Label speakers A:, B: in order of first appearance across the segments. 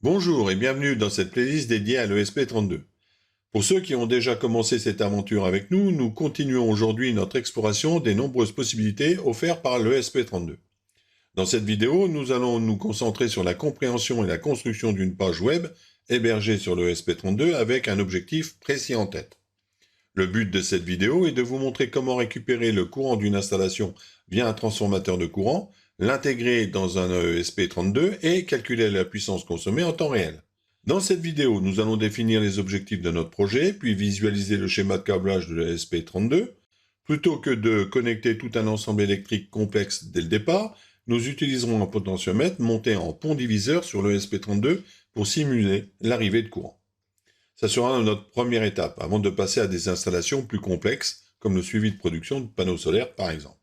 A: Bonjour et bienvenue dans cette playlist dédiée à l'ESP32. Pour ceux qui ont déjà commencé cette aventure avec nous, nous continuons aujourd'hui notre exploration des nombreuses possibilités offertes par l'ESP32. Dans cette vidéo, nous allons nous concentrer sur la compréhension et la construction d'une page web hébergée sur l'ESP32 avec un objectif précis en tête. Le but de cette vidéo est de vous montrer comment récupérer le courant d'une installation via un transformateur de courant, l'intégrer dans un ESP32 et calculer la puissance consommée en temps réel. Dans cette vidéo, nous allons définir les objectifs de notre projet, puis visualiser le schéma de câblage de l'ESP32. Plutôt que de connecter tout un ensemble électrique complexe dès le départ, nous utiliserons un potentiomètre monté en pont diviseur sur l'ESP32 pour simuler l'arrivée de courant. Ça sera notre première étape, avant de passer à des installations plus complexes, comme le suivi de production de panneaux solaires par exemple.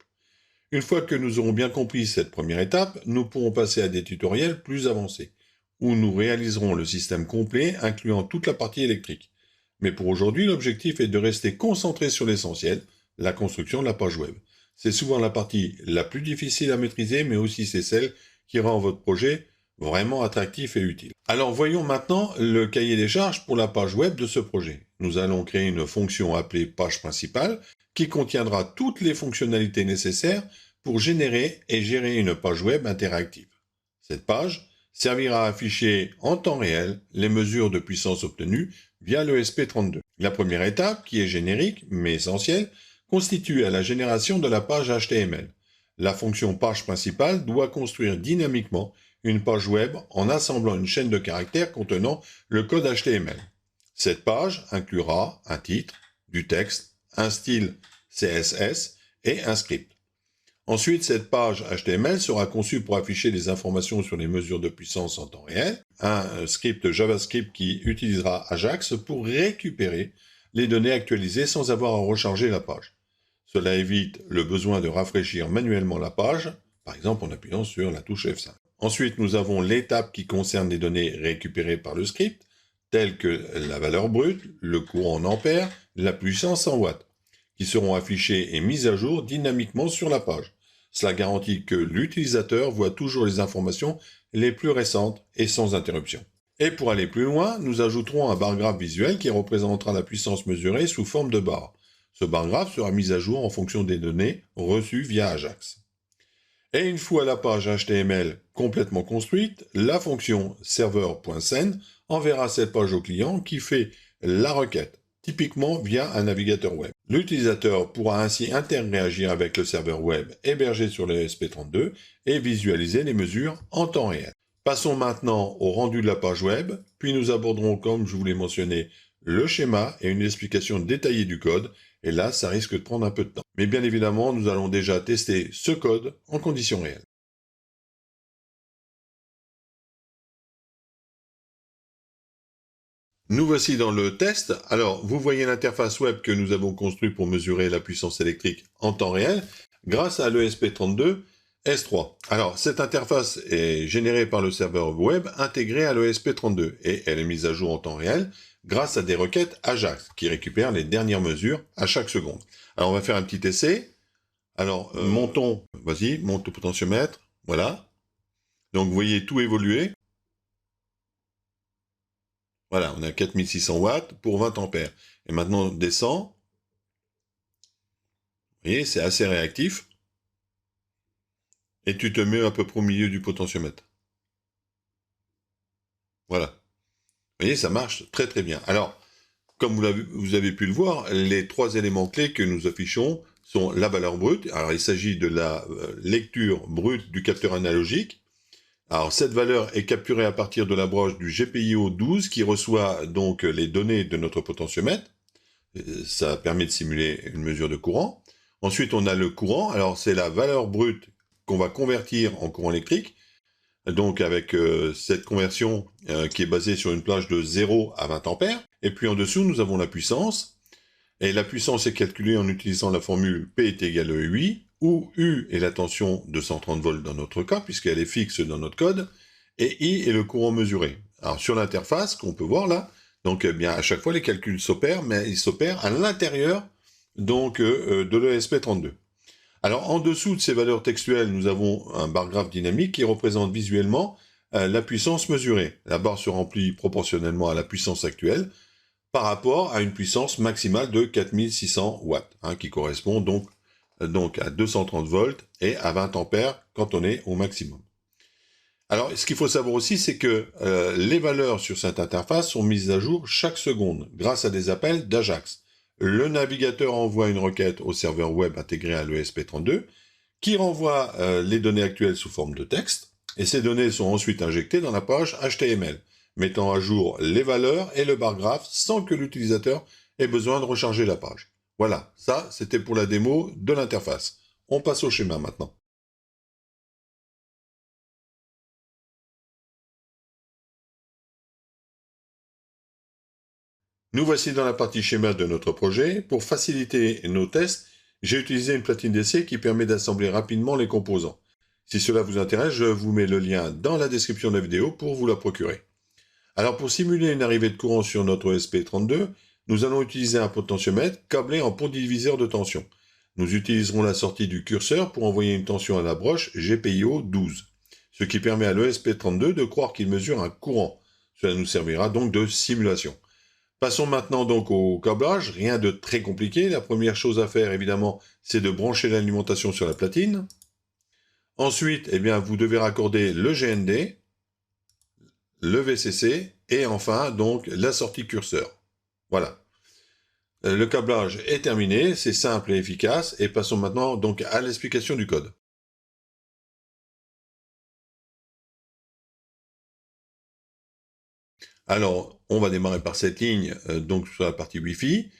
A: Une fois que nous aurons bien compris cette première étape, nous pourrons passer à des tutoriels plus avancés, où nous réaliserons le système complet, incluant toute la partie électrique. Mais pour aujourd'hui, l'objectif est de rester concentré sur l'essentiel, la construction de la page web. C'est souvent la partie la plus difficile à maîtriser, mais aussi c'est celle qui rend votre projet vraiment attractif et utile. Alors voyons maintenant le cahier des charges pour la page web de ce projet. Nous allons créer une fonction appelée page principale qui contiendra toutes les fonctionnalités nécessaires pour générer et gérer une page web interactive. Cette page servira à afficher en temps réel les mesures de puissance obtenues via l'ESP32. La première étape, qui est générique mais essentielle, constitue à la génération de la page HTML. La fonction page principale doit construire dynamiquement une page web en assemblant une chaîne de caractères contenant le code HTML. Cette page inclura un titre, du texte, un style CSS et un script. Ensuite, cette page HTML sera conçue pour afficher des informations sur les mesures de puissance en temps réel, un script JavaScript qui utilisera Ajax pour récupérer les données actualisées sans avoir à recharger la page. Cela évite le besoin de rafraîchir manuellement la page, par exemple en appuyant sur la touche F5. Ensuite, nous avons l'étape qui concerne les données récupérées par le script, telles que la valeur brute, le courant en ampères, la puissance en watts, qui seront affichées et mises à jour dynamiquement sur la page. Cela garantit que l'utilisateur voit toujours les informations les plus récentes et sans interruption. Et pour aller plus loin, nous ajouterons un bar graphe visuel qui représentera la puissance mesurée sous forme de barre. Ce bar graphe sera mis à jour en fonction des données reçues via Ajax. Et une fois la page HTML complètement construite, la fonction serveur.send enverra cette page au client qui fait la requête, typiquement via un navigateur web. L'utilisateur pourra ainsi interagir avec le serveur web hébergé sur le ESP32 et visualiser les mesures en temps réel. Passons maintenant au rendu de la page web, puis nous aborderons, comme je vous l'ai mentionné, le schéma et une explication détaillée du code, et là, ça risque de prendre un peu de temps. Mais bien évidemment, nous allons déjà tester ce code en conditions réelles. Nous voici dans le test. Alors, vous voyez l'interface web que nous avons construite pour mesurer la puissance électrique en temps réel grâce à l'ESP32 S3. Alors, cette interface est générée par le serveur web intégré à l'ESP32 et elle est mise à jour en temps réel grâce à des requêtes Ajax qui récupèrent les dernières mesures à chaque seconde. Alors, on va faire un petit essai. Alors, montons, vas-y, monte au potentiomètre, voilà. Donc, vous voyez tout évoluer. Voilà, on a 4600 watts pour 20 ampères. Et maintenant, on descend. Vous voyez, c'est assez réactif. Et tu te mets à peu près au milieu du potentiomètre. Voilà. Vous voyez, ça marche très très bien. Alors, comme vous avez pu le voir, les trois éléments clés que nous affichons sont la valeur brute. Alors, il s'agit de la lecture brute du capteur analogique. Alors, cette valeur est capturée à partir de la broche du GPIO 12 qui reçoit donc les données de notre potentiomètre. Ça permet de simuler une mesure de courant. Ensuite, on a le courant. Alors, c'est la valeur brute qu'on va convertir en courant électrique. Donc, avec cette conversion qui est basée sur une plage de 0 à 20 ampères. Et puis, en dessous, nous avons la puissance. Et la puissance est calculée en utilisant la formule P est égal à UI, où U est la tension de 130 volts dans notre cas, puisqu'elle est fixe dans notre code, et I est le courant mesuré. Alors, sur l'interface, qu'on peut voir là, donc, eh bien, à chaque fois, les calculs s'opèrent, mais ils s'opèrent à l'intérieur donc de l'ESP32. Alors, en dessous de ces valeurs textuelles, nous avons un bar graphe dynamique qui représente visuellement la puissance mesurée. La barre se remplit proportionnellement à la puissance actuelle par rapport à une puissance maximale de 4600 watts, qui correspond donc à 230 volts et à 20 ampères quand on est au maximum. Alors, ce qu'il faut savoir aussi, c'est que les valeurs sur cette interface sont mises à jour chaque seconde grâce à des appels d'Ajax. Le navigateur envoie une requête au serveur web intégré à l'ESP32 qui renvoie les données actuelles sous forme de texte, et ces données sont ensuite injectées dans la page HTML, mettant à jour les valeurs et le bar graphe sans que l'utilisateur ait besoin de recharger la page. Voilà, ça c'était pour la démo de l'interface. On passe au schéma maintenant. Nous voici dans la partie schéma de notre projet. Pour faciliter nos tests, j'ai utilisé une platine d'essai qui permet d'assembler rapidement les composants. Si cela vous intéresse, je vous mets le lien dans la description de la vidéo pour vous la procurer. Alors pour simuler une arrivée de courant sur notre ESP32, nous allons utiliser un potentiomètre câblé en pont diviseur de tension. Nous utiliserons la sortie du curseur pour envoyer une tension à la broche GPIO 12, ce qui permet à l'ESP32 de croire qu'il mesure un courant. Cela nous servira donc de simulation. Passons maintenant donc au câblage, rien de très compliqué. La première chose à faire évidemment, c'est de brancher l'alimentation sur la platine. Ensuite, vous devez raccorder le GND, le VCC et enfin donc la sortie curseur. Voilà. Le câblage est terminé, c'est simple et efficace, et passons maintenant donc à l'explication du code. Alors, on va démarrer par cette ligne, donc sur la partie Wi-Fi.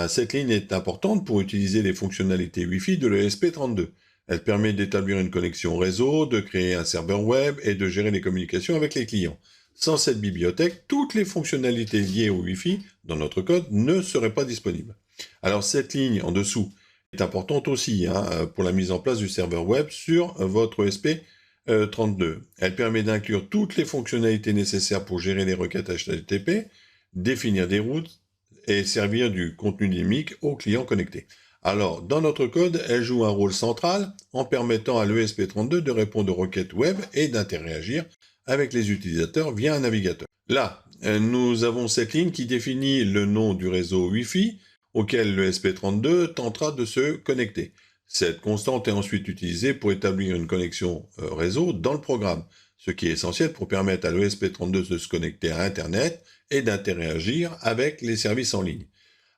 A: Cette ligne est importante pour utiliser les fonctionnalités Wi-Fi de l'ESP32. Elle permet d'établir une connexion réseau, de créer un serveur web et de gérer les communications avec les clients. Sans cette bibliothèque, toutes les fonctionnalités liées au Wi-Fi dans notre code ne seraient pas disponibles. Alors cette ligne en dessous est importante aussi pour la mise en place du serveur web sur votre ESP32. Elle permet d'inclure toutes les fonctionnalités nécessaires pour gérer les requêtes HTTP, définir des routes et servir du contenu dynamique aux clients connectés. Alors, dans notre code, elle joue un rôle central en permettant à l'ESP32 de répondre aux requêtes web et d'interagir avec les utilisateurs via un navigateur. Là, nous avons cette ligne qui définit le nom du réseau Wi-Fi auquel l'ESP32 tentera de se connecter. Cette constante est ensuite utilisée pour établir une connexion réseau dans le programme, ce qui est essentiel pour permettre à l'ESP32 de se connecter à Internet et d'interagir avec les services en ligne.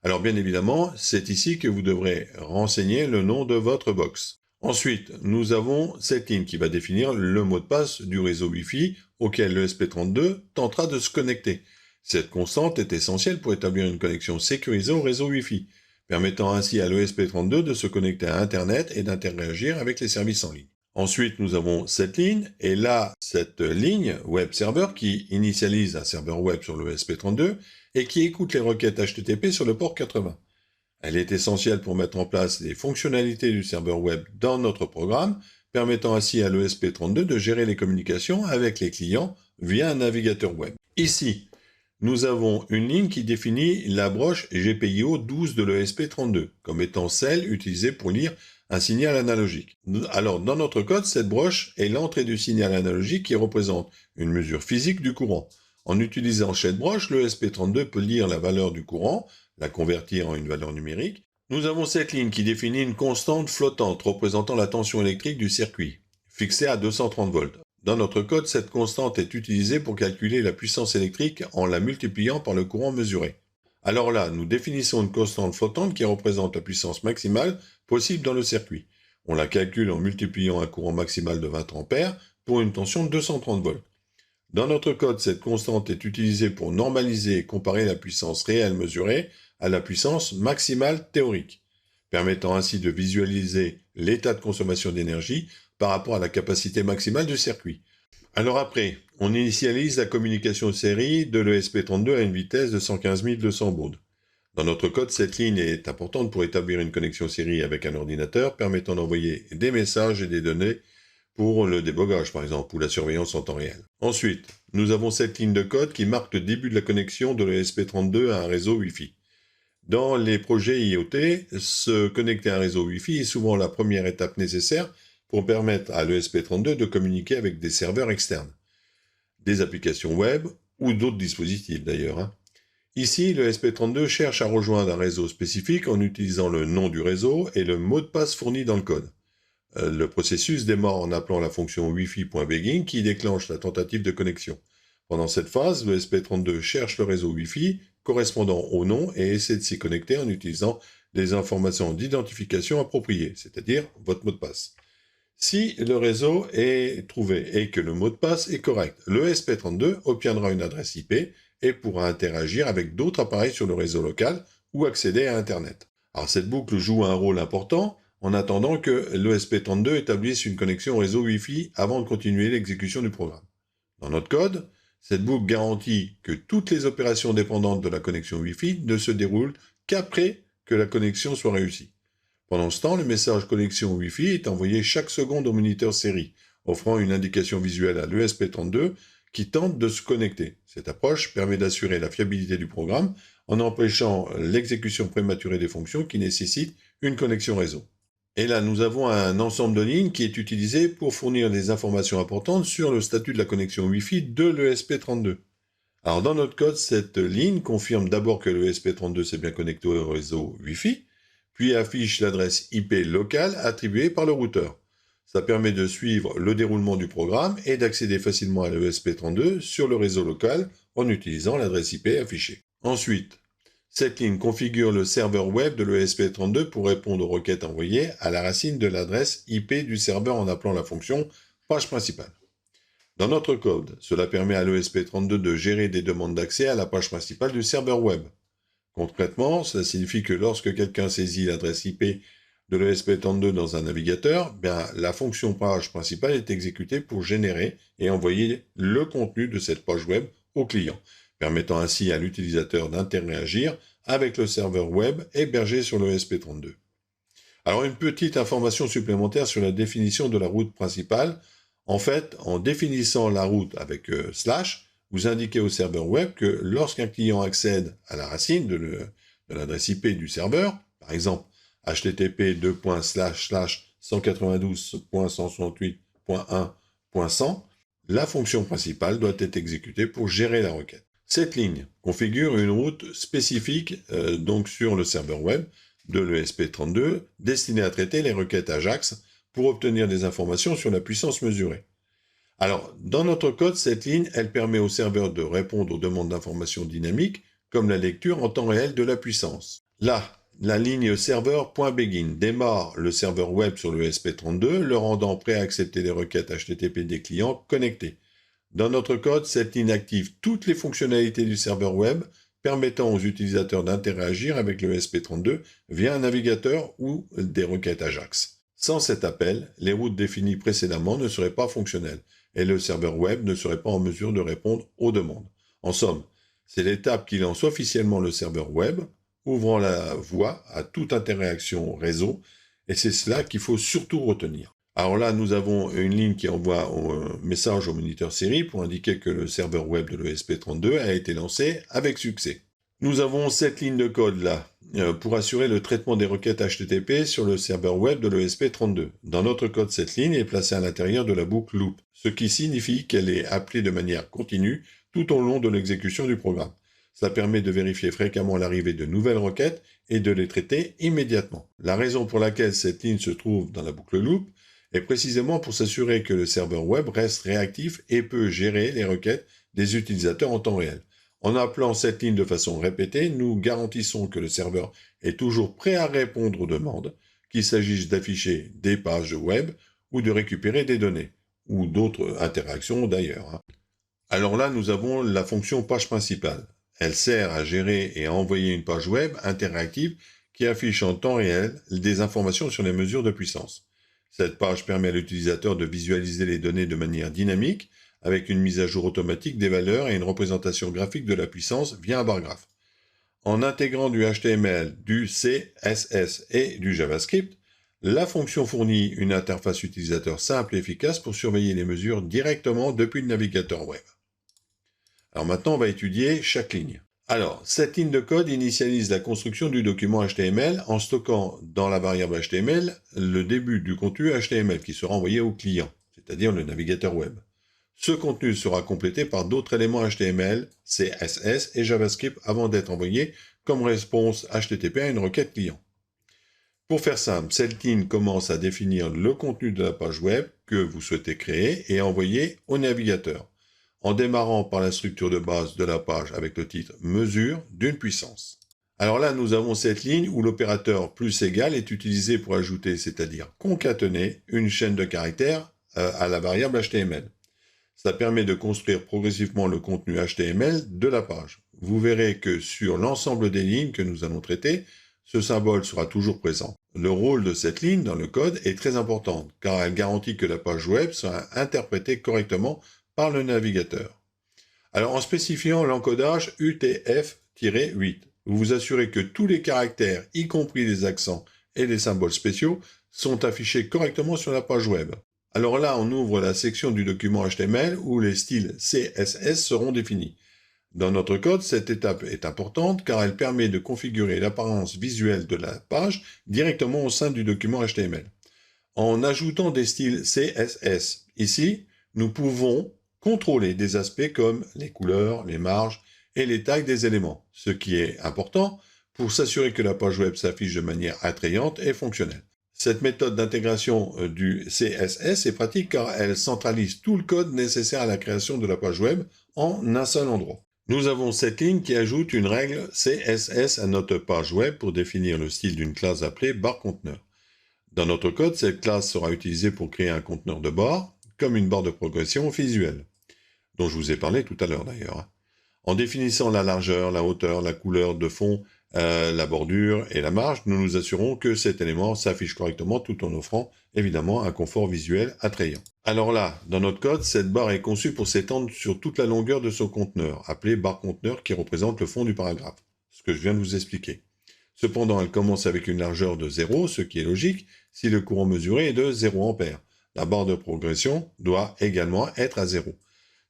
A: Alors bien évidemment, c'est ici que vous devrez renseigner le nom de votre box. Ensuite, nous avons cette ligne qui va définir le mot de passe du réseau Wi-Fi auquel l'ESP32 tentera de se connecter. Cette constante est essentielle pour établir une connexion sécurisée au réseau Wi-Fi, permettant ainsi à l'ESP32 de se connecter à Internet et d'interagir avec les services en ligne. Ensuite, nous avons cette ligne, et là, cette ligne web server qui initialise un serveur web sur le ESP32 et qui écoute les requêtes HTTP sur le port 80. Elle est essentielle pour mettre en place les fonctionnalités du serveur web dans notre programme, permettant ainsi à l'ESP32 de gérer les communications avec les clients via un navigateur web. Ici, nous avons une ligne qui définit la broche GPIO 12 de l'ESP32 comme étant celle utilisée pour lire un signal analogique. Alors, dans notre code, cette broche est l'entrée du signal analogique qui représente une mesure physique du courant. En utilisant cette broche, le ESP32 peut lire la valeur du courant, la convertir en une valeur numérique. Nous avons cette ligne qui définit une constante flottante représentant la tension électrique du circuit, fixée à 230 volts. Dans notre code, cette constante est utilisée pour calculer la puissance électrique en la multipliant par le courant mesuré. Alors là, nous définissons une constante flottante qui représente la puissance maximale possible dans le circuit. On la calcule en multipliant un courant maximal de 20 ampères pour une tension de 230 volts. Dans notre code, cette constante est utilisée pour normaliser et comparer la puissance réelle mesurée à la puissance maximale théorique, permettant ainsi de visualiser l'état de consommation d'énergie par rapport à la capacité maximale du circuit. Alors après, on initialise la communication série de l'ESP32 à une vitesse de 115 200 baud. Dans notre code, cette ligne est importante pour établir une connexion série avec un ordinateur permettant d'envoyer des messages et des données pour le débogage par exemple, ou la surveillance en temps réel. Ensuite, nous avons cette ligne de code qui marque le début de la connexion de l'ESP32 à un réseau Wi-Fi. Dans les projets IoT, se connecter à un réseau Wi-Fi est souvent la première étape nécessaire pour permettre à l'ESP32 de communiquer avec des serveurs externes. des applications web ou d'autres dispositifs d'ailleurs, hein. Ici, le SP32 cherche à rejoindre un réseau spécifique en utilisant le nom du réseau et le mot de passe fourni dans le code. Le processus démarre en appelant la fonction wifi.begin qui déclenche la tentative de connexion. Pendant cette phase, le SP32 cherche le réseau Wi-Fi correspondant au nom et essaie de s'y connecter en utilisant des informations d'identification appropriées, c'est-à-dire votre mot de passe. Si le réseau est trouvé et que le mot de passe est correct, le SP32 obtiendra une adresse IP et pourra interagir avec d'autres appareils sur le réseau local ou accéder à Internet. Alors cette boucle joue un rôle important en attendant que le SP32 établisse une connexion au réseau Wi-Fi avant de continuer l'exécution du programme. Dans notre code, cette boucle garantit que toutes les opérations dépendantes de la connexion Wi-Fi ne se déroulent qu'après que la connexion soit réussie. Pendant ce temps, le message connexion Wi-Fi est envoyé chaque seconde au moniteur série, offrant une indication visuelle à l'ESP32 qui tente de se connecter. Cette approche permet d'assurer la fiabilité du programme en empêchant l'exécution prématurée des fonctions qui nécessitent une connexion réseau. Et là, nous avons un ensemble de lignes qui est utilisé pour fournir des informations importantes sur le statut de la connexion Wi-Fi de l'ESP32. Alors dans notre code, cette ligne confirme d'abord que l'ESP32 s'est bien connecté au réseau Wi-Fi, puis affiche l'adresse IP locale attribuée par le routeur. Ça permet de suivre le déroulement du programme et d'accéder facilement à l'ESP32 sur le réseau local en utilisant l'adresse IP affichée. Ensuite, cette ligne configure le serveur web de l'ESP32 pour répondre aux requêtes envoyées à la racine de l'adresse IP du serveur en appelant la fonction page principale. Dans notre code, cela permet à l'ESP32 de gérer des demandes d'accès à la page principale du serveur web. Concrètement, cela signifie que lorsque quelqu'un saisit l'adresse IP de l'ESP32 dans un navigateur, la fonction page principale est exécutée pour générer et envoyer le contenu de cette page web au client, permettant ainsi à l'utilisateur d'interagir avec le serveur web hébergé sur l'ESP32. Alors une petite information supplémentaire sur la définition de la route principale. En fait, en définissant la route avec slash, vous indiquez au serveur web que lorsqu'un client accède à la racine de l'adresse IP du serveur, par exemple http://192.168.1.100, la fonction principale doit être exécutée pour gérer la requête. Cette ligne configure une route spécifique donc sur le serveur web de l'ESP32 destinée à traiter les requêtes AJAX pour obtenir des informations sur la puissance mesurée. Alors, dans notre code, cette ligne, elle permet au serveur de répondre aux demandes d'informations dynamiques, comme la lecture en temps réel de la puissance. Là, la ligne serveur.begin démarre le serveur web sur le ESP32, le rendant prêt à accepter les requêtes HTTP des clients connectés. Dans notre code, cette ligne active toutes les fonctionnalités du serveur web, permettant aux utilisateurs d'interagir avec le ESP32 via un navigateur ou des requêtes AJAX. Sans cet appel, les routes définies précédemment ne seraient pas fonctionnelles et le serveur web ne serait pas en mesure de répondre aux demandes. En somme, c'est l'étape qui lance officiellement le serveur web, ouvrant la voie à toute interaction réseau, et c'est cela qu'il faut surtout retenir. Alors là, nous avons une ligne qui envoie un message au moniteur série pour indiquer que le serveur web de l'ESP32 a été lancé avec succès. Nous avons cette ligne de code là pour assurer le traitement des requêtes HTTP sur le serveur web de l'ESP32. Dans notre code, cette ligne est placée à l'intérieur de la boucle loop, ce qui signifie qu'elle est appelée de manière continue tout au long de l'exécution du programme. Cela permet de vérifier fréquemment l'arrivée de nouvelles requêtes et de les traiter immédiatement. La raison pour laquelle cette ligne se trouve dans la boucle loop est précisément pour s'assurer que le serveur web reste réactif et peut gérer les requêtes des utilisateurs en temps réel. En appelant cette ligne de façon répétée, nous garantissons que le serveur est toujours prêt à répondre aux demandes, qu'il s'agisse d'afficher des pages web ou de récupérer des données, ou d'autres interactions d'ailleurs. Alors là, nous avons la fonction page principale. Elle sert à gérer et à envoyer une page web interactive qui affiche en temps réel des informations sur les mesures de puissance. Cette page permet à l'utilisateur de visualiser les données de manière dynamique, avec une mise à jour automatique des valeurs et une représentation graphique de la puissance via un bar graphe. En intégrant du HTML, du CSS et du JavaScript, la fonction fournit une interface utilisateur simple et efficace pour surveiller les mesures directement depuis le navigateur web. Alors maintenant, on va étudier chaque ligne. Alors, cette ligne de code initialise la construction du document HTML en stockant dans la variable HTML le début du contenu HTML qui sera envoyé au client, c'est-à-dire le navigateur web. Ce contenu sera complété par d'autres éléments HTML, CSS et JavaScript avant d'être envoyé comme réponse HTTP à une requête client. Pour faire simple, cette ligne commence à définir le contenu de la page web que vous souhaitez créer et envoyer au navigateur, en démarrant par la structure de base de la page avec le titre « Mesure d'une puissance ». Alors là, nous avons cette ligne où l'opérateur plus égal est utilisé pour ajouter, c'est-à-dire concaténer, une chaîne de caractères à la variable HTML. Ça permet de construire progressivement le contenu HTML de la page. Vous verrez que sur l'ensemble des lignes que nous allons traiter, ce symbole sera toujours présent. Le rôle de cette ligne dans le code est très important, car elle garantit que la page web sera interprétée correctement par le navigateur. Alors en spécifiant l'encodage UTF-8, vous vous assurez que tous les caractères, y compris les accents et les symboles spéciaux, sont affichés correctement sur la page web. Alors là, on ouvre la section du document HTML où les styles CSS seront définis. Dans notre code, cette étape est importante car elle permet de configurer l'apparence visuelle de la page directement au sein du document HTML. En ajoutant des styles CSS, ici, nous pouvons contrôler des aspects comme les couleurs, les marges et les tailles des éléments, ce qui est important pour s'assurer que la page web s'affiche de manière attrayante et fonctionnelle. Cette méthode d'intégration du CSS est pratique car elle centralise tout le code nécessaire à la création de la page web en un seul endroit. Nous avons cette ligne qui ajoute une règle CSS à notre page web pour définir le style d'une classe appelée barre-conteneur. Dans notre code, cette classe sera utilisée pour créer un conteneur de barres, comme une barre de progression visuelle, dont je vous ai parlé tout à l'heure d'ailleurs. En définissant la largeur, la hauteur, la couleur de fond, la bordure et la marge, nous nous assurons que cet élément s'affiche correctement tout en offrant évidemment un confort visuel attrayant. Alors là, dans notre code, cette barre est conçue pour s'étendre sur toute la longueur de son conteneur, appelé barre conteneur qui représente le fond du paragraphe, ce que je viens de vous expliquer. Cependant, elle commence avec une largeur de 0, ce qui est logique si le courant mesuré est de 0 ampères. La barre de progression doit également être à 0.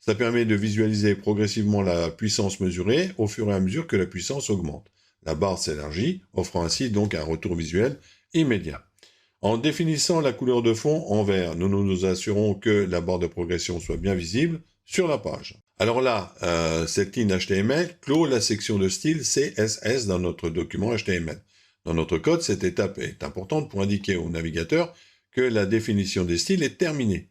A: Ça permet de visualiser progressivement la puissance mesurée au fur et à mesure que la puissance augmente. La barre s'élargit, offrant ainsi donc un retour visuel immédiat. En définissant la couleur de fond en vert, nous nous assurons que la barre de progression soit bien visible sur la page. Alors là, cette ligne HTML clôt la section de style CSS dans notre document HTML. Dans notre code, cette étape est importante pour indiquer au navigateur que la définition des styles est terminée.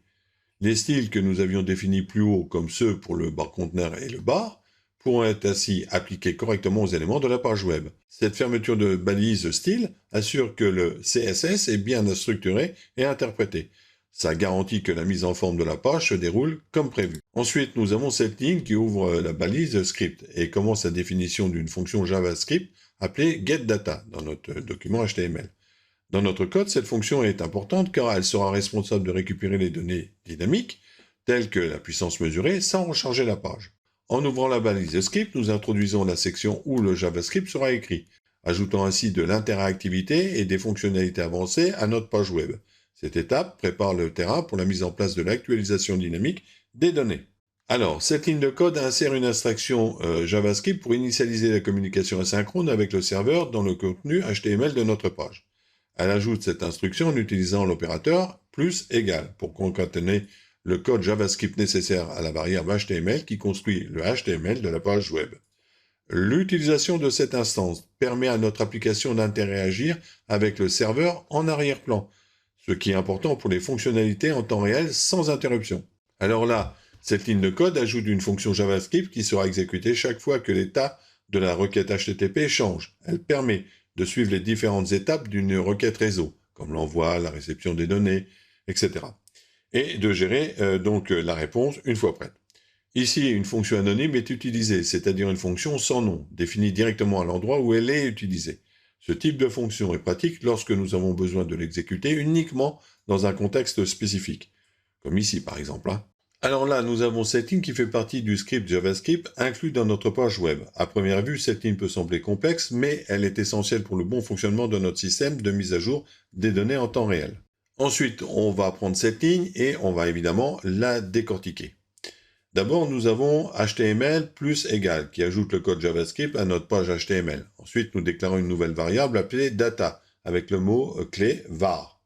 A: Les styles que nous avions définis plus haut, comme ceux pour le barre conteneur et le bar, pourront être ainsi appliqués correctement aux éléments de la page web. Cette fermeture de balise style assure que le CSS est bien structuré et interprété. Ça garantit que la mise en forme de la page se déroule comme prévu. Ensuite, nous avons cette ligne qui ouvre la balise script et commence la définition d'une fonction JavaScript appelée getData dans notre document HTML. Dans notre code, cette fonction est importante car elle sera responsable de récupérer les données dynamiques, telles que la puissance mesurée, sans recharger la page. En ouvrant la balise script, nous introduisons la section où le JavaScript sera écrit, ajoutant ainsi de l'interactivité et des fonctionnalités avancées à notre page web. Cette étape prépare le terrain pour la mise en place de l'actualisation dynamique des données. Alors, cette ligne de code insère une instruction JavaScript pour initialiser la communication asynchrone avec le serveur dans le contenu HTML de notre page. Elle ajoute cette instruction en utilisant l'opérateur plus égal pour concaténer le code JavaScript nécessaire à la variable HTML qui construit le HTML de la page web. L'utilisation de cette instance permet à notre application d'interagir avec le serveur en arrière-plan, ce qui est important pour les fonctionnalités en temps réel sans interruption. Alors là, cette ligne de code ajoute une fonction JavaScript qui sera exécutée chaque fois que l'état de la requête HTTP change. Elle permet de suivre les différentes étapes d'une requête réseau, comme l'envoi, la réception des données, etc. Et de gérer donc la réponse une fois prête. Ici, une fonction anonyme est utilisée, c'est-à-dire une fonction sans nom, définie directement à l'endroit où elle est utilisée. Ce type de fonction est pratique lorsque nous avons besoin de l'exécuter uniquement dans un contexte spécifique, comme ici par exemple. Alors là, nous avons cette ligne qui fait partie du script JavaScript inclus dans notre page web. À première vue, cette ligne peut sembler complexe, mais elle est essentielle pour le bon fonctionnement de notre système de mise à jour des données en temps réel. Ensuite, on va prendre cette ligne et on va évidemment la décortiquer. D'abord, nous avons HTML plus égal qui ajoute le code JavaScript à notre page HTML. Ensuite, nous déclarons une nouvelle variable appelée data avec le mot clé var.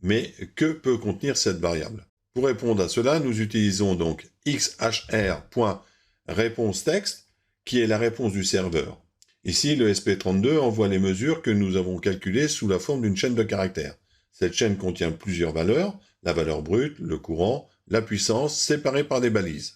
A: Mais que peut contenir cette variable? Pour répondre à cela, nous utilisons donc xhr.réponse-texte, qui est la réponse du serveur. Ici, le SP32 envoie les mesures que nous avons calculées sous la forme d'une chaîne de caractères. Cette chaîne contient plusieurs valeurs, la valeur brute, le courant, la puissance, séparées par des balises.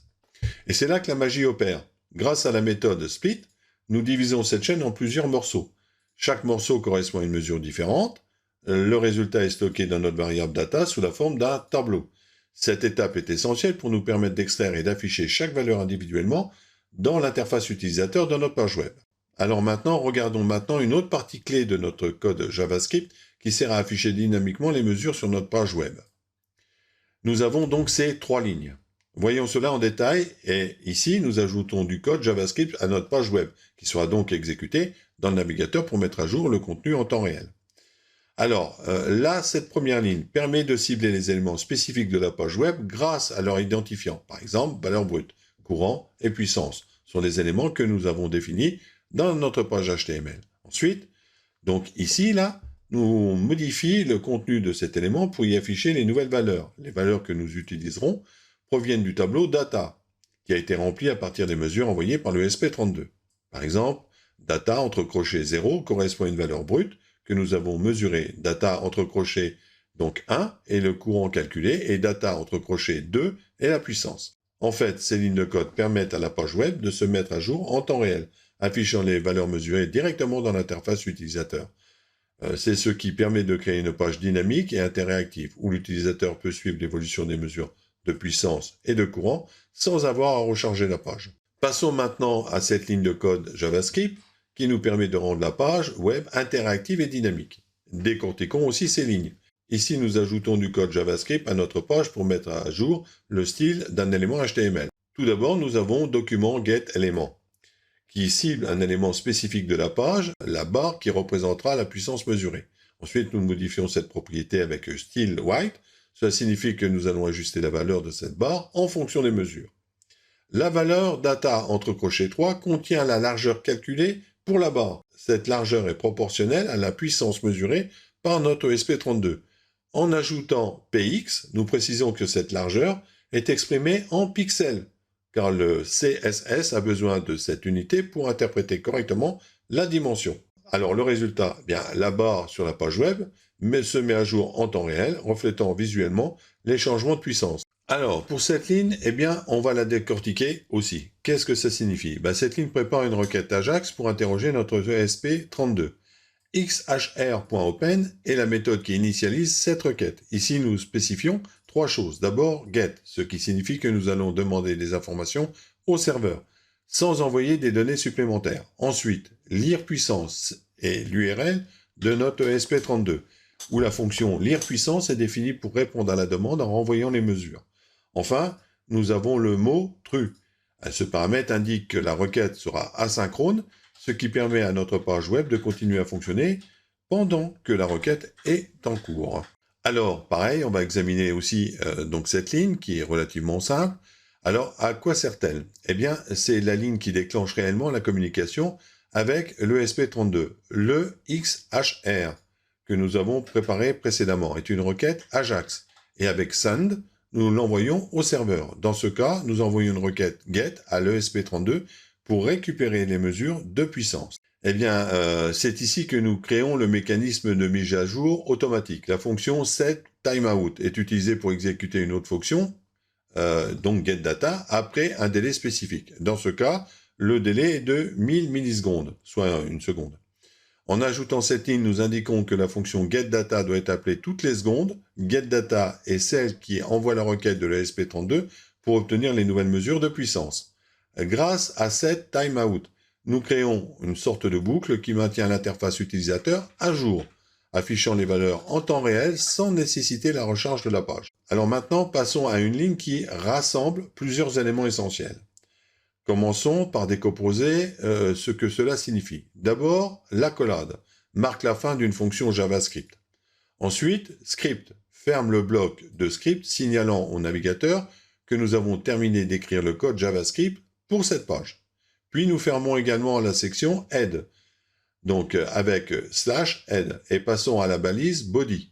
A: Et c'est là que la magie opère. Grâce à la méthode split, nous divisons cette chaîne en plusieurs morceaux. Chaque morceau correspond à une mesure différente. Le résultat est stocké dans notre variable data sous la forme d'un tableau. Cette étape est essentielle pour nous permettre d'extraire et d'afficher chaque valeur individuellement dans l'interface utilisateur de notre page web. Alors maintenant, regardons maintenant une autre partie clé de notre code JavaScript qui sert à afficher dynamiquement les mesures sur notre page web. Nous avons donc ces 3 lignes. Voyons cela en détail et ici nous ajoutons du code JavaScript à notre page web qui sera donc exécuté dans le navigateur pour mettre à jour le contenu en temps réel. Alors là, cette première ligne permet de cibler les éléments spécifiques de la page web grâce à leur identifiant. Par exemple, valeur brute, courant et puissance sont des éléments que nous avons définis dans notre page HTML. Ensuite, donc ici, là, nous modifions le contenu de cet élément pour y afficher les nouvelles valeurs. Les valeurs que nous utiliserons proviennent du tableau data, qui a été rempli à partir des mesures envoyées par le SP32. Par exemple, data entre crochets 0 correspond à une valeur brute que nous avons mesurée. Data entre crochets donc 1 est le courant calculé et data entre crochets 2 est la puissance. En fait, ces lignes de code permettent à la page web de se mettre à jour en temps réel, affichant les valeurs mesurées directement dans l'interface utilisateur. C'est ce qui permet de créer une page dynamique et interactive, où l'utilisateur peut suivre l'évolution des mesures de puissance et de courant sans avoir à recharger la page. Passons maintenant à cette ligne de code JavaScript qui nous permet de rendre la page web interactive et dynamique. Décortiquons aussi ces lignes. Ici, nous ajoutons du code JavaScript à notre page pour mettre à jour le style d'un élément HTML. Tout d'abord, nous avons document getElément qui cible un élément spécifique de la page, la barre qui représentera la puissance mesurée. Ensuite, nous modifions cette propriété avec style white. Cela signifie que nous allons ajuster la valeur de cette barre en fonction des mesures. La valeur data entre crochets 3 contient la largeur calculée pour la barre. Cette largeur est proportionnelle à la puissance mesurée par notre SP32. En ajoutant px, nous précisons que cette largeur est exprimée en pixels, car le CSS a besoin de cette unité pour interpréter correctement la dimension. Alors le résultat, la barre sur la page web se met à jour en temps réel, reflétant visuellement les changements de puissance. Alors pour cette ligne, on va la décortiquer aussi. Qu'est-ce que ça signifie? Cette ligne prépare une requête Ajax pour interroger notre ESP32. xhr.open est la méthode qui initialise cette requête. Ici, nous spécifions 3 choses. D'abord, get, ce qui signifie que nous allons demander des informations au serveur, sans envoyer des données supplémentaires. Ensuite, lire puissance et l'URL de notre ESP32, où la fonction lire puissance est définie pour répondre à la demande en renvoyant les mesures. Enfin, nous avons le mot true. Ce paramètre indique que la requête sera asynchrone, ce qui permet à notre page web de continuer à fonctionner pendant que la requête est en cours. Alors, pareil, on va examiner aussi donc cette ligne qui est relativement simple. Alors, à quoi sert-elle? C'est la ligne qui déclenche réellement la communication avec le SP32. Le XHR que nous avons préparé précédemment est une requête Ajax. Et avec send, nous l'envoyons au serveur. Dans ce cas, nous envoyons une requête get à l'ESP32 pour récupérer les mesures de puissance. C'est ici que nous créons le mécanisme de mise à jour automatique. La fonction setTimeout est utilisée pour exécuter une autre fonction, donc getData, après un délai spécifique. Dans ce cas, le délai est de 1000 millisecondes, soit une seconde. En ajoutant cette ligne, nous indiquons que la fonction getData doit être appelée toutes les secondes. GetData est celle qui envoie la requête de l'ESP32 pour obtenir les nouvelles mesures de puissance. Grâce à setTimeout, nous créons une sorte de boucle qui maintient l'interface utilisateur à jour, affichant les valeurs en temps réel sans nécessiter la recharge de la page. Alors maintenant, passons à une ligne qui rassemble plusieurs éléments essentiels. Commençons par décomposer ce que cela signifie. D'abord, l'accolade marque la fin d'une fonction JavaScript. Ensuite, script ferme le bloc de script signalant au navigateur que nous avons terminé d'écrire le code JavaScript pour cette page. Puis nous fermons également la section head, donc avec /head, et passons à la balise body,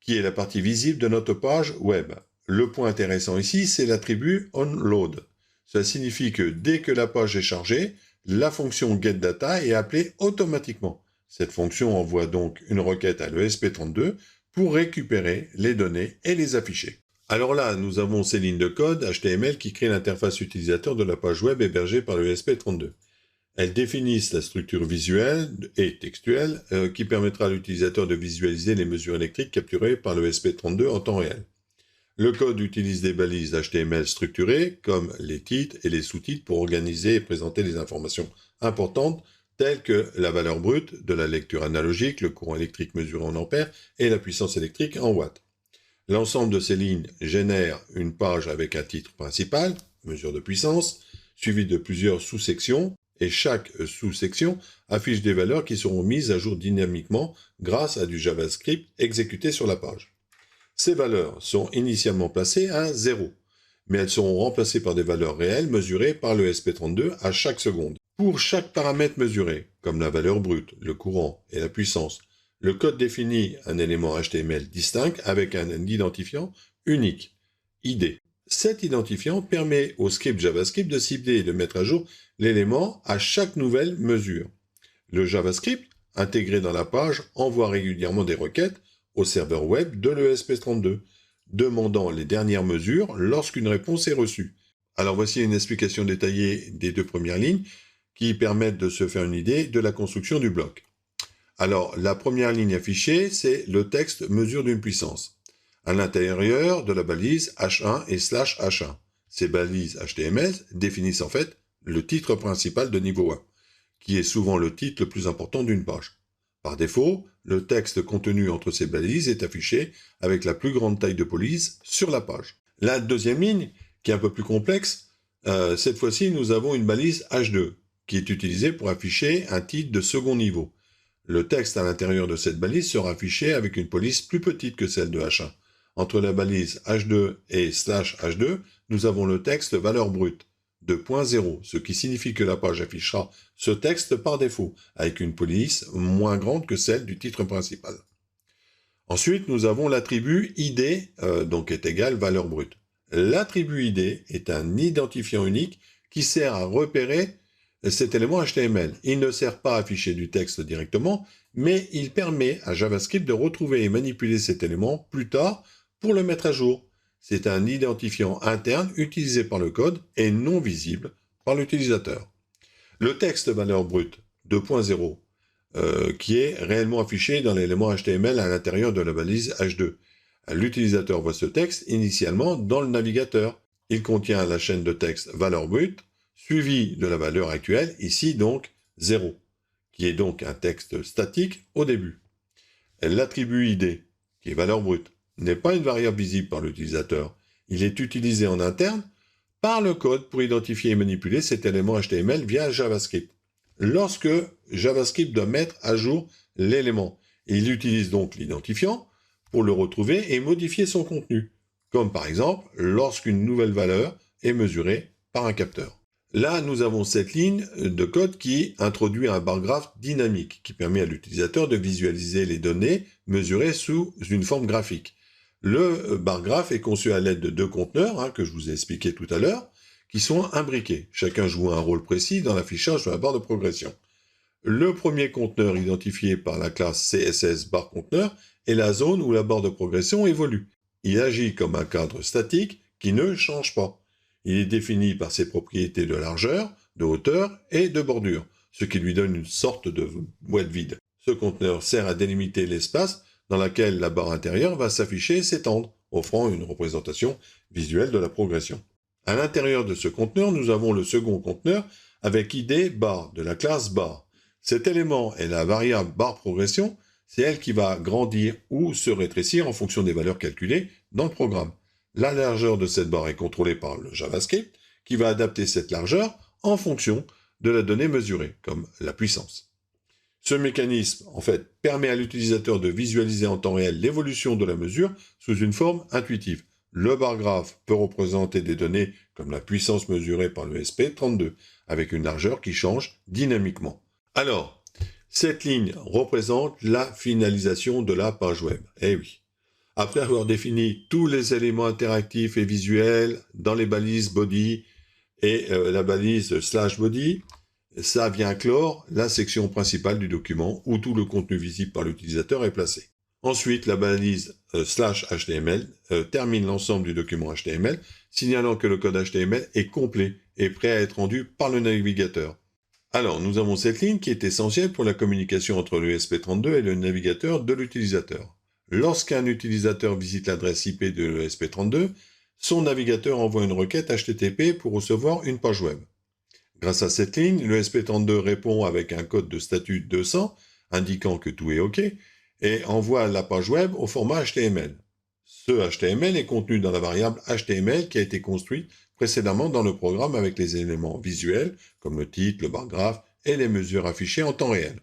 A: qui est la partie visible de notre page web. Le point intéressant ici, c'est l'attribut onLoad. Ça signifie que dès que la page est chargée, la fonction getData est appelée automatiquement. Cette fonction envoie donc une requête à l'ESP32 pour récupérer les données et les afficher. Alors là, nous avons ces lignes de code HTML qui créent l'interface utilisateur de la page web hébergée par l'ESP32. Elles définissent la structure visuelle et textuelle qui permettra à l'utilisateur de visualiser les mesures électriques capturées par l'ESP32 en temps réel. Le code utilise des balises HTML structurées, comme les titres et les sous-titres pour organiser et présenter les informations importantes, telles que la valeur brute de la lecture analogique, le courant électrique mesuré en ampères et la puissance électrique en watts. L'ensemble de ces lignes génère une page avec un titre principal, mesure de puissance, suivi de plusieurs sous-sections, et chaque sous-section affiche des valeurs qui seront mises à jour dynamiquement grâce à du JavaScript exécuté sur la page. Ces valeurs sont initialement placées à 0, mais elles seront remplacées par des valeurs réelles mesurées par le ESP32 à chaque seconde. Pour chaque paramètre mesuré, comme la valeur brute, le courant et la puissance, le code définit un élément HTML distinct avec un identifiant unique, ID. Cet identifiant permet au script JavaScript de cibler et de mettre à jour l'élément à chaque nouvelle mesure. Le JavaScript, intégré dans la page, envoie régulièrement des requêtes au serveur web de l'ESP32, demandant les dernières mesures lorsqu'une réponse est reçue. Alors voici une explication détaillée des deux premières lignes qui permettent de se faire une idée de la construction du bloc. Alors la première ligne affichée, c'est le texte mesure d'une puissance. À l'intérieur de la balise H1 et /H1. Ces balises HTML définissent en fait le titre principal de niveau 1, qui est souvent le titre le plus important d'une page. Par défaut, le texte contenu entre ces balises est affiché avec la plus grande taille de police sur la page. La deuxième ligne, qui est un peu plus complexe, cette fois-ci nous avons une balise H2, qui est utilisée pour afficher un titre de second niveau. Le texte à l'intérieur de cette balise sera affiché avec une police plus petite que celle de H1. Entre la balise H2 et /H2, nous avons le texte valeur brute de 0.0, ce qui signifie que la page affichera ce texte par défaut, avec une police moins grande que celle du titre principal. Ensuite, nous avons l'attribut ID, donc est égal valeur brute. L'attribut ID est un identifiant unique qui sert à repérer cet élément HTML. Il ne sert pas à afficher du texte directement, mais il permet à JavaScript de retrouver et manipuler cet élément plus tard pour le mettre à jour. C'est un identifiant interne utilisé par le code et non visible par l'utilisateur. Le texte valeur brute 2.0, qui est réellement affiché dans l'élément HTML à l'intérieur de la balise H2. L'utilisateur voit ce texte initialement dans le navigateur. Il contient la chaîne de texte valeur brute, suivi de la valeur actuelle, ici donc 0, qui est donc un texte statique au début. L'attribut ID, qui est valeur brute, n'est pas une variable visible par l'utilisateur. Il est utilisé en interne par le code pour identifier et manipuler cet élément HTML via JavaScript. Lorsque JavaScript doit mettre à jour l'élément, il utilise donc l'identifiant pour le retrouver et modifier son contenu, comme par exemple lorsqu'une nouvelle valeur est mesurée par un capteur. Là, nous avons cette ligne de code qui introduit un bar graph dynamique qui permet à l'utilisateur de visualiser les données mesurées sous une forme graphique. Le bar graph est conçu à l'aide de deux conteneurs, que je vous ai expliqué tout à l'heure, qui sont imbriqués. Chacun joue un rôle précis dans l'affichage de la barre de progression. Le premier conteneur identifié par la classe CSS bar conteneur est la zone où la barre de progression évolue. Il agit comme un cadre statique qui ne change pas. Il est défini par ses propriétés de largeur, de hauteur et de bordure, ce qui lui donne une sorte de boîte vide. Ce conteneur sert à délimiter l'espace dans lequel la barre intérieure va s'afficher et s'étendre, offrant une représentation visuelle de la progression. À l'intérieur de ce conteneur, nous avons le second conteneur avec ID bar de la classe bar. Cet élément est la variable bar progression, c'est elle qui va grandir ou se rétrécir en fonction des valeurs calculées dans le programme. La largeur de cette barre est contrôlée par le JavaScript, qui va adapter cette largeur en fonction de la donnée mesurée, comme la puissance. Ce mécanisme, en fait, permet à l'utilisateur de visualiser en temps réel l'évolution de la mesure sous une forme intuitive. Le bar graph peut représenter des données comme la puissance mesurée par le ESP32, avec une largeur qui change dynamiquement. Alors, cette ligne représente la finalisation de la page web. Eh oui. Après avoir défini tous les éléments interactifs et visuels dans les balises body et la balise /body, ça vient clore la section principale du document où tout le contenu visible par l'utilisateur est placé. Ensuite, la balise /HTML termine l'ensemble du document HTML, signalant que le code HTML est complet et prêt à être rendu par le navigateur. Alors, nous avons cette ligne qui est essentielle pour la communication entre le ESP32 et le navigateur de l'utilisateur. Lorsqu'un utilisateur visite l'adresse IP de l'ESP32, son navigateur envoie une requête HTTP pour recevoir une page web. Grâce à cette ligne, le ESP32 répond avec un code de statut 200, indiquant que tout est OK, et envoie la page web au format HTML. Ce HTML est contenu dans la variable HTML qui a été construite précédemment dans le programme avec les éléments visuels, comme le titre, le bar graphe et les mesures affichées en temps réel.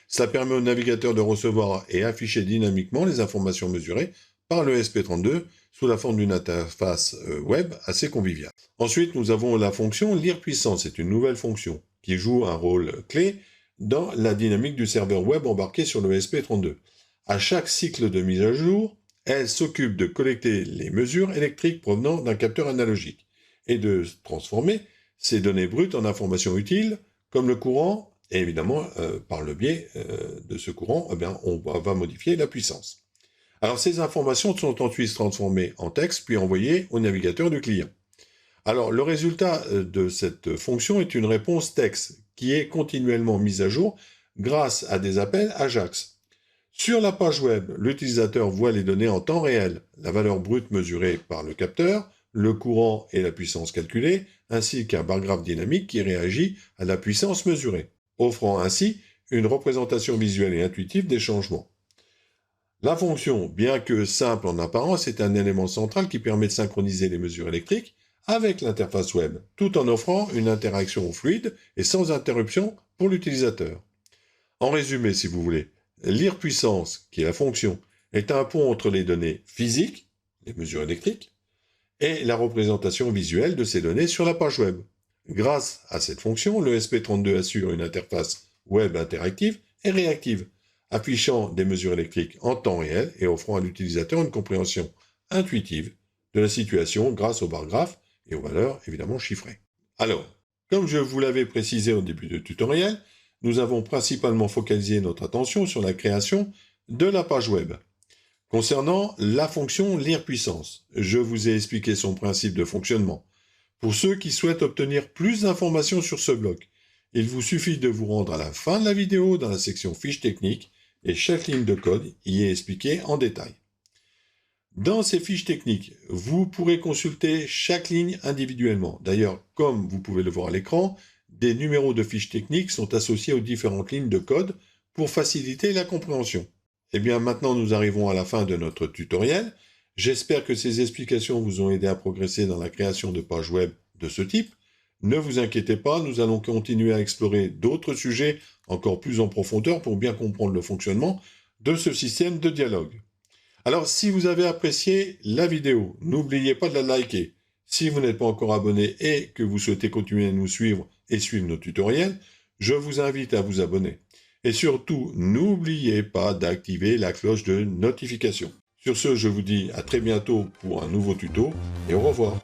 A: Cela permet au navigateur de recevoir et afficher dynamiquement les informations mesurées par le ESP32 sous la forme d'une interface web assez conviviale. Ensuite, nous avons la fonction lire puissant. C'est une nouvelle fonction qui joue un rôle clé dans la dynamique du serveur web embarqué sur le ESP32. À chaque cycle de mise à jour, elle s'occupe de collecter les mesures électriques provenant d'un capteur analogique et de transformer ces données brutes en informations utiles comme le courant. Et évidemment, par le biais de ce courant, on va modifier la puissance. Alors, ces informations sont ensuite transformées en texte, puis envoyées au navigateur du client. Alors, le résultat de cette fonction est une réponse texte qui est continuellement mise à jour grâce à des appels AJAX. Sur la page web, l'utilisateur voit les données en temps réel, la valeur brute mesurée par le capteur, le courant et la puissance calculée, ainsi qu'un bar graphe dynamique qui réagit à la puissance mesurée, offrant ainsi une représentation visuelle et intuitive des changements. La fonction, bien que simple en apparence, est un élément central qui permet de synchroniser les mesures électriques avec l'interface web, tout en offrant une interaction fluide et sans interruption pour l'utilisateur. En résumé, si vous voulez, lire puissance, qui est la fonction, est un pont entre les données physiques, les mesures électriques, et la représentation visuelle de ces données sur la page web. Grâce à cette fonction, le ESP32 assure une interface web interactive et réactive, affichant des mesures électriques en temps réel et offrant à l'utilisateur une compréhension intuitive de la situation grâce au bar graphe et aux valeurs évidemment chiffrées. Alors, comme je vous l'avais précisé au début du tutoriel, nous avons principalement focalisé notre attention sur la création de la page web. Concernant la fonction lire puissance, je vous ai expliqué son principe de fonctionnement. Pour ceux qui souhaitent obtenir plus d'informations sur ce bloc, il vous suffit de vous rendre à la fin de la vidéo dans la section fiches techniques et chaque ligne de code y est expliquée en détail. Dans ces fiches techniques, vous pourrez consulter chaque ligne individuellement. D'ailleurs, comme vous pouvez le voir à l'écran, des numéros de fiches techniques sont associés aux différentes lignes de code pour faciliter la compréhension. Et bien maintenant, nous arrivons à la fin de notre tutoriel. J'espère que ces explications vous ont aidé à progresser dans la création de pages web de ce type. Ne vous inquiétez pas, nous allons continuer à explorer d'autres sujets encore plus en profondeur pour bien comprendre le fonctionnement de ce système de dialogue. Alors, si vous avez apprécié la vidéo, n'oubliez pas de la liker. Si vous n'êtes pas encore abonné et que vous souhaitez continuer à nous suivre et suivre nos tutoriels, je vous invite à vous abonner. Et surtout, n'oubliez pas d'activer la cloche de notification. Sur ce, je vous dis à très bientôt pour un nouveau tuto et au revoir.